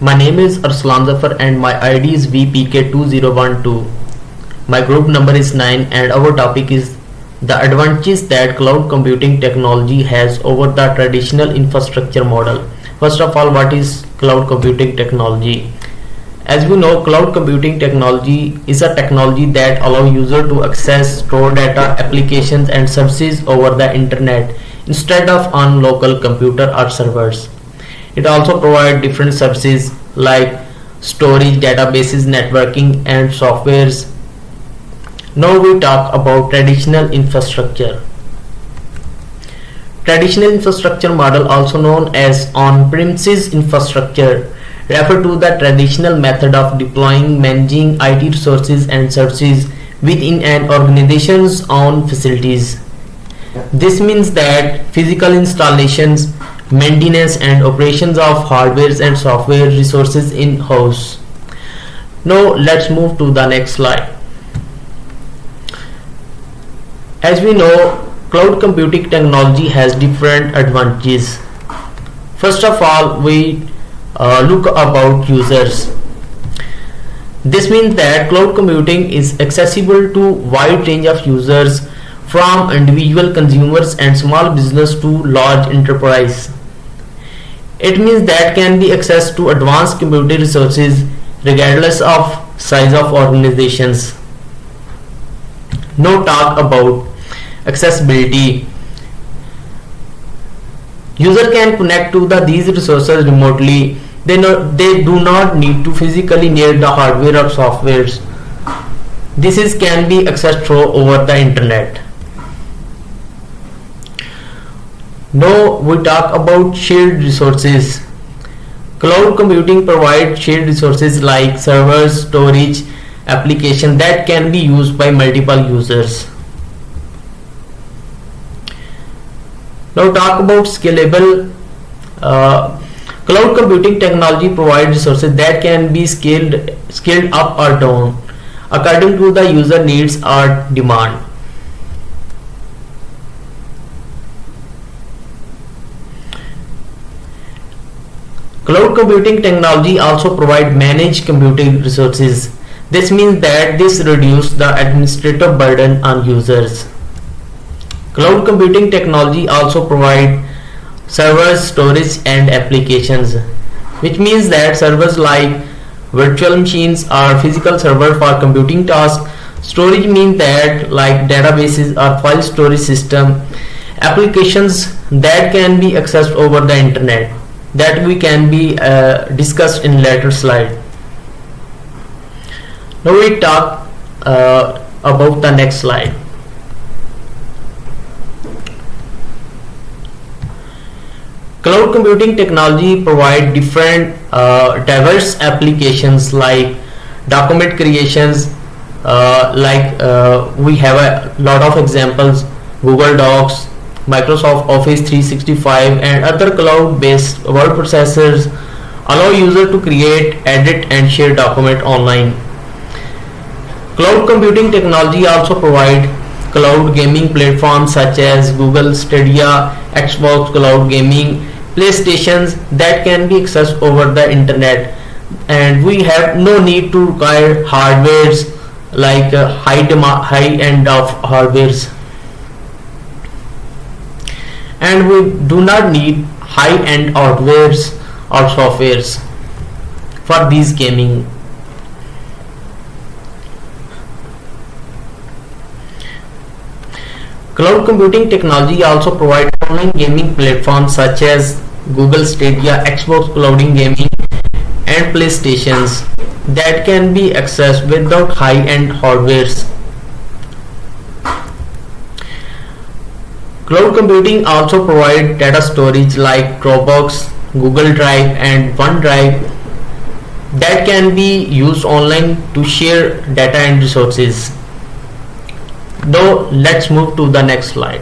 My name is Arslan Zafar and my ID is VPK2012. My group number is 9 and our topic is the advantages that cloud computing technology has over the traditional infrastructure model. First of all, what is cloud computing technology? As we know, cloud computing technology is a technology that allows users to access, store data, applications and services over the internet instead of on local computer or servers. It also provides different services like storage, databases, networking and softwares. Now we talk about traditional infrastructure. Traditional infrastructure model, also known as on-premises infrastructure, refer to the traditional method of deploying, managing IT resources and services within an organization's own facilities. This means that physical installations, maintenance and operations of hardware and software resources in-house. Now let's move to the next slide. As we know, cloud computing technology has different advantages. First of all, we look about users. This means that cloud computing is accessible to wide range of users, from individual consumers and small business to large enterprise. It means that can be access to advanced computing resources regardless of size of organizations. Now talk about accessibility. User can connect to these resources remotely. They do not need to physically near the hardware or softwares. This can be accessed through over the internet. Now we talk about shared resources. Cloud computing provides shared resources like servers, storage, application that can be used by multiple users. Now talk about scalable. Cloud computing technology provides resources that can be scaled up or down according to the user needs or demand. Cloud computing technology also provides managed computing resources. This means that this reduces the administrative burden on users. Cloud computing technology also provides servers, storage and applications, which means that servers like virtual machines are physical server for computing tasks. Storage means that like databases or file storage system. Applications that can be accessed over the internet, that we can be discussed in later slide. Now we talk about the next slide. Cloud computing technology provides different diverse applications like document creations, we have a lot of examples: Google Docs, Microsoft Office 365 and other cloud-based word processors allow users to create, edit and share documents online. Cloud computing technology also provides cloud gaming platforms such as Google Stadia, Xbox Cloud Gaming, PlayStations that can be accessed over the internet, and we have no need to require hardwares like high end of hardwares, and we do not need high end hardwares or softwares for these gaming. Cloud computing technology also provides online gaming platforms such as Google Stadia, Xbox Cloud Gaming and PlayStations that can be accessed without high-end hardwares. Cloud computing also provides data storage like Dropbox, Google Drive and OneDrive that can be used online to share data and resources. Now let's move to the next slide.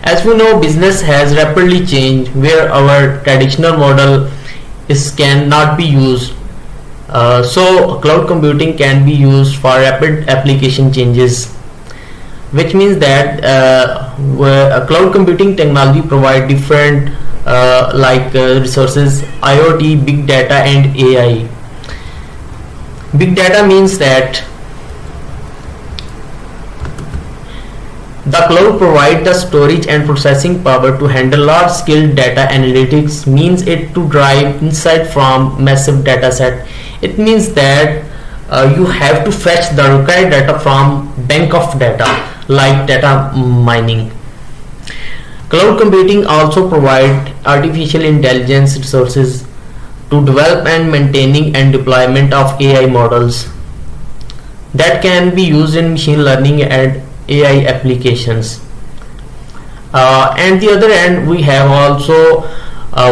As we know, business has rapidly changed where our traditional model cannot be used. So cloud computing can be used for rapid application changes, which means that cloud computing technology provide different resources, IoT, big data, and AI. Big data means that the cloud provides the storage and processing power to handle large-scale data analytics, means it to drive insight from massive data set. It means that you have to fetch the required data from bank of data like data mining. Cloud computing also provide artificial intelligence resources to develop and maintaining and deployment of AI models that can be used in machine learning and AI applications. And the other end, we have also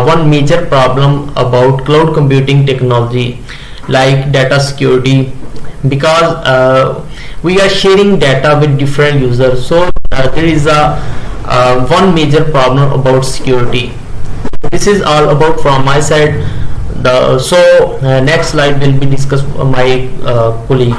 one major problem about cloud computing technology, like data security, because we are sharing data with different users. So there is a one major problem about security. This is all about from my side. Next slide will be discussed my colleague.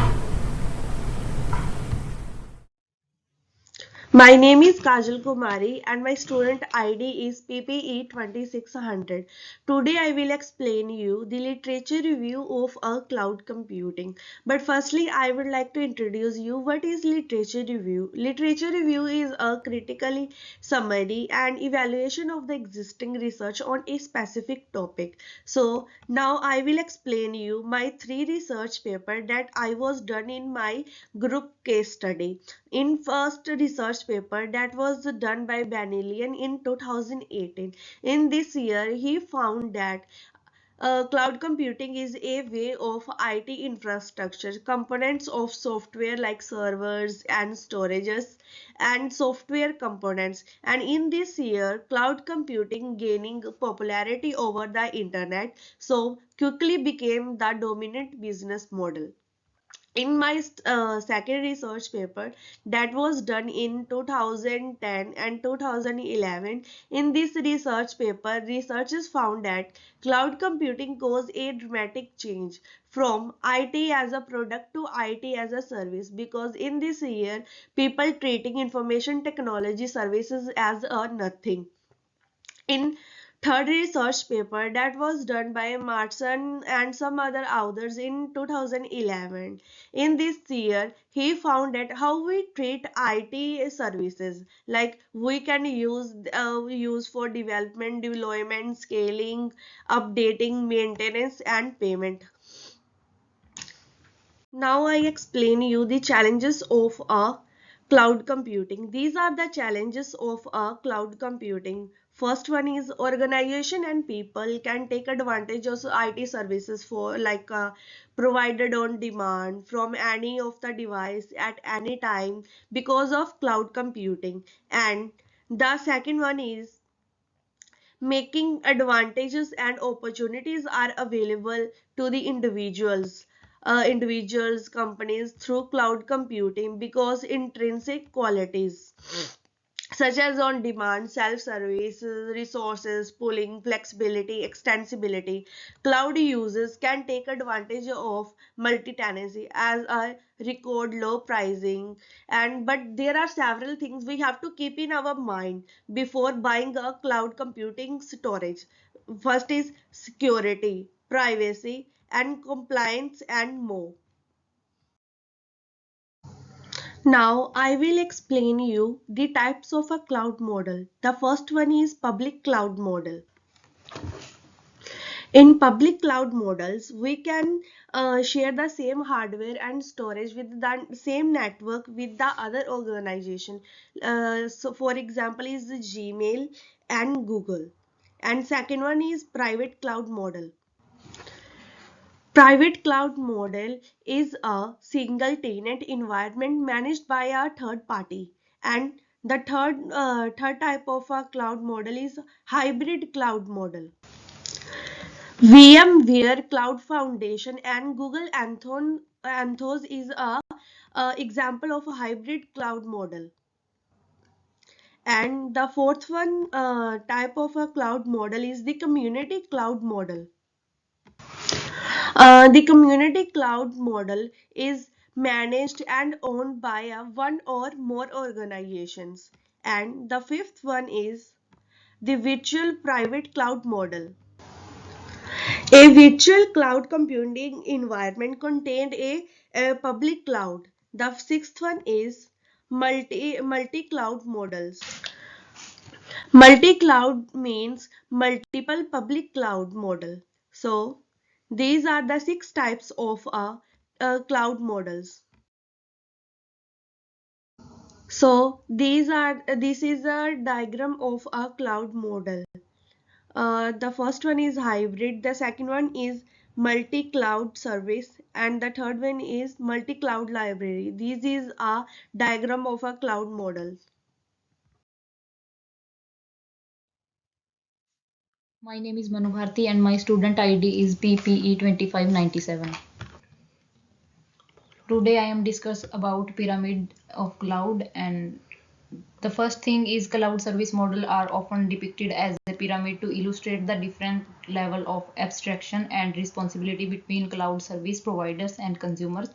My name is Kajal Kumari and my student ID is PPE 2600. Today I will explain you the literature review of a cloud computing. But firstly I would like to introduce you what is literature review. Literature review is a critically summary and evaluation of the existing research on a specific topic. So now I will explain you my three research paper that I was done in my group case study. In first research paper that was done by Banilian in 2018. In this year, he found that cloud computing is a way of IT infrastructure, components of software like servers and storages and software components. And in this year, cloud computing gaining popularity over the internet, so quickly became the dominant business model. In my second research paper that was done in 2010 and 2011, in this research paper researchers found that cloud computing caused a dramatic change from IT as a product to IT as a service, because in this year people treating information technology services as a nothing. In third research paper that was done by Martin and some other authors in 2011. In this year, he found that how we treat IT services, like we can use for development, deployment, scaling, updating, maintenance, and payment. Now I explain you the challenges of a cloud computing. These are the challenges of a cloud computing. First one is organization and people can take advantage of IT services for provided on demand from any of the device at any time because of cloud computing. And the second one is making advantages and opportunities are available to the individuals companies through cloud computing because intrinsic qualities such as on demand, self-service, resources, pooling, flexibility, extensibility. Cloud users can take advantage of multi-tenancy as a record low pricing. And but there are several things we have to keep in our mind before buying a cloud computing storage. First is security, privacy, and compliance, and more. Now I will explain you the types of a cloud model. The first one is public cloud model. In public cloud models, we can share the same hardware and storage with the same network with the other organization. So for example is the Gmail and Google. And second one is private cloud model. Private cloud model is a single tenant environment managed by a third party. And the third type of a cloud model is hybrid cloud model. VMware Cloud Foundation and Google Anthos is a example of a hybrid cloud model. And the fourth one type of a cloud model is the community cloud model. The community cloud model is managed and owned by one or more organizations. And the fifth one is The virtual private cloud model. A virtual cloud computing environment contained a public cloud. The sixth one is multi-cloud models. Multi-cloud means multiple public cloud model. So these are the six types of cloud models. So this is a diagram of a cloud model. The first one is hybrid, the second one is multi-cloud service, and the third one is multi-cloud library. This is a diagram of a cloud model. My name is Manu Bharti and my student ID is PPE 2597. Today I am discuss about pyramid of cloud, and the first thing is cloud service model are often depicted as a pyramid to illustrate the different level of abstraction and responsibility between cloud service providers and consumers.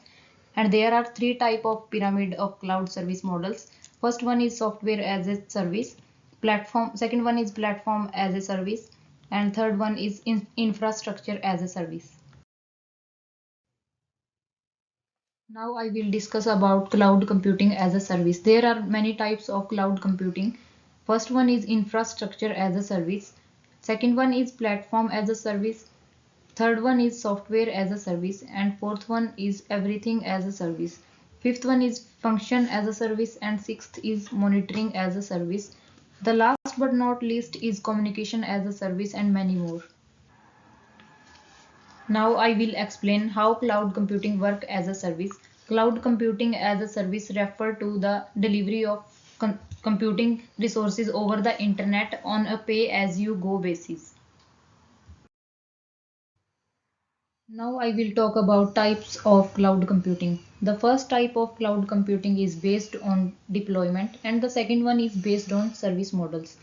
And there are three type of pyramid of cloud service models. First one is software as a service, platform. Second one is platform as a service, and third one is infrastructure as a service. Now I will discuss about cloud computing as a service. There are many types of cloud computing. First one is infrastructure as a service. Second one is platform as a service. Third one is software as a service. And fourth one is everything as a service. Fifth one is function as a service. And sixth is monitoring as a service. The last but not least is communication as a service and many more. Now I will explain how cloud computing work as a service. Cloud computing as a service refer to the delivery of computing resources over the internet on a pay-as-you-go basis. Now I will talk about types of cloud computing. The first type of cloud computing is based on deployment, and the second one is based on service models.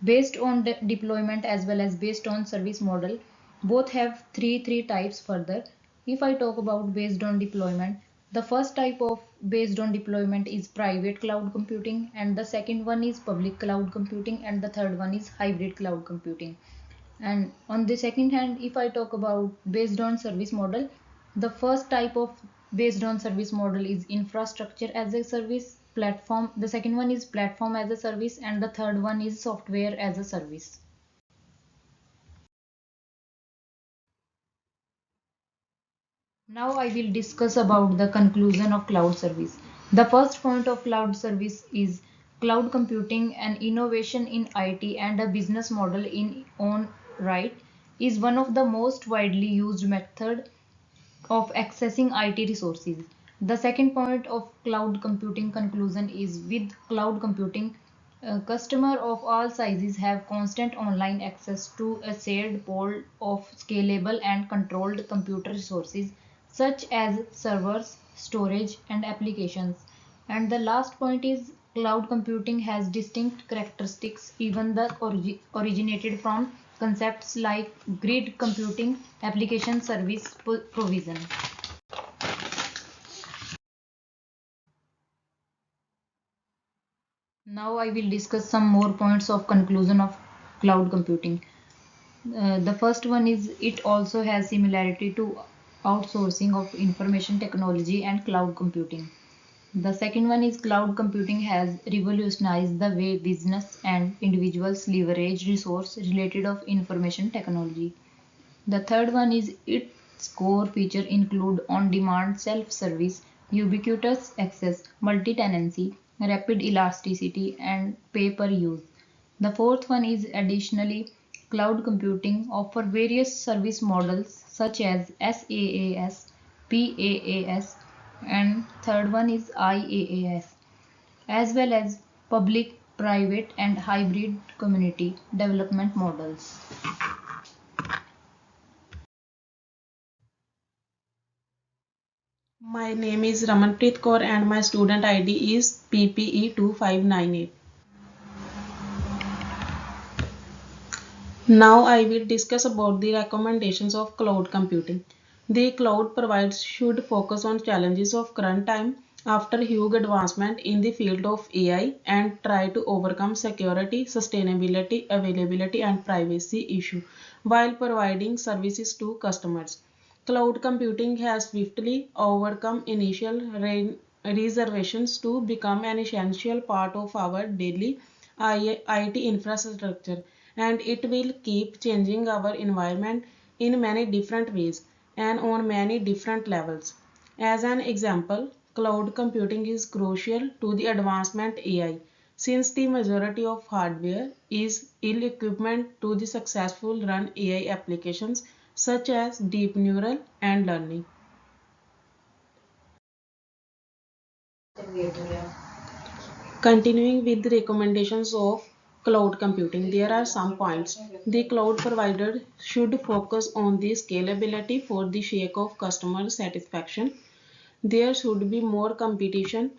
Based on deployment as well as based on service model, both have three types further. If I talk about based on deployment, the first type of based on deployment is private cloud computing, and the second one is public cloud computing, and the third one is hybrid cloud computing. And on the second hand, if I talk about based on service model, the first type of based on service model is infrastructure as a service platform. The second one is platform as a service, and the third one is software as a service. Now I will discuss about the conclusion of cloud service. The first point of cloud service is cloud computing, an innovation in IT and a business model in own right, is one of the most widely used method of accessing IT resources. The second point of cloud computing conclusion is with cloud computing, customers of all sizes have constant online access to a shared pool of scalable and controlled computer resources such as servers, storage, and applications. And the last point is cloud computing has distinct characteristics, even the originated from concepts like grid computing, application service provision. Now I will discuss some more points of conclusion of cloud computing. The first one is it also has similarity to outsourcing of information technology and cloud computing. The second one is cloud computing has revolutionized the way business and individuals leverage resource related of information technology. The third one is its core feature include on-demand self-service, ubiquitous access, multi-tenancy, rapid elasticity, and pay-per-use. The fourth one is additionally cloud computing offer various service models such as SaaS, PaaS, and third one is IaaS, as well as public, private, and hybrid community development models. My name is Ramanpreet Kaur and my student ID is PPE 2598. Now I will discuss about the recommendations of cloud computing. The cloud providers should focus on challenges of current time after huge advancement in the field of AI and try to overcome security, sustainability, availability, and privacy issues while providing services to customers. Cloud computing has swiftly overcome initial reservations to become an essential part of our daily IT infrastructure, and it will keep changing our environment in many different ways and on many different levels. As an example, cloud computing is crucial to the advancement AI since the majority of hardware is ill-equipped to the successful run AI applications such as deep neural and learning. Continuing with the recommendations of cloud computing, there are some points. The cloud provider should focus on the scalability for the sake of customer satisfaction. There should be more competition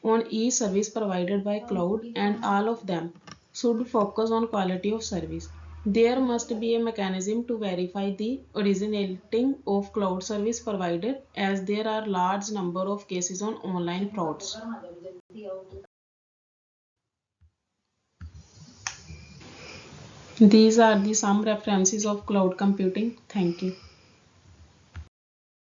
on each service provided by cloud, and all of them should focus on quality of service. There must be a mechanism to verify the originating of cloud service provider, as there are large number of cases on online frauds. These are the some references of cloud computing. Thank you.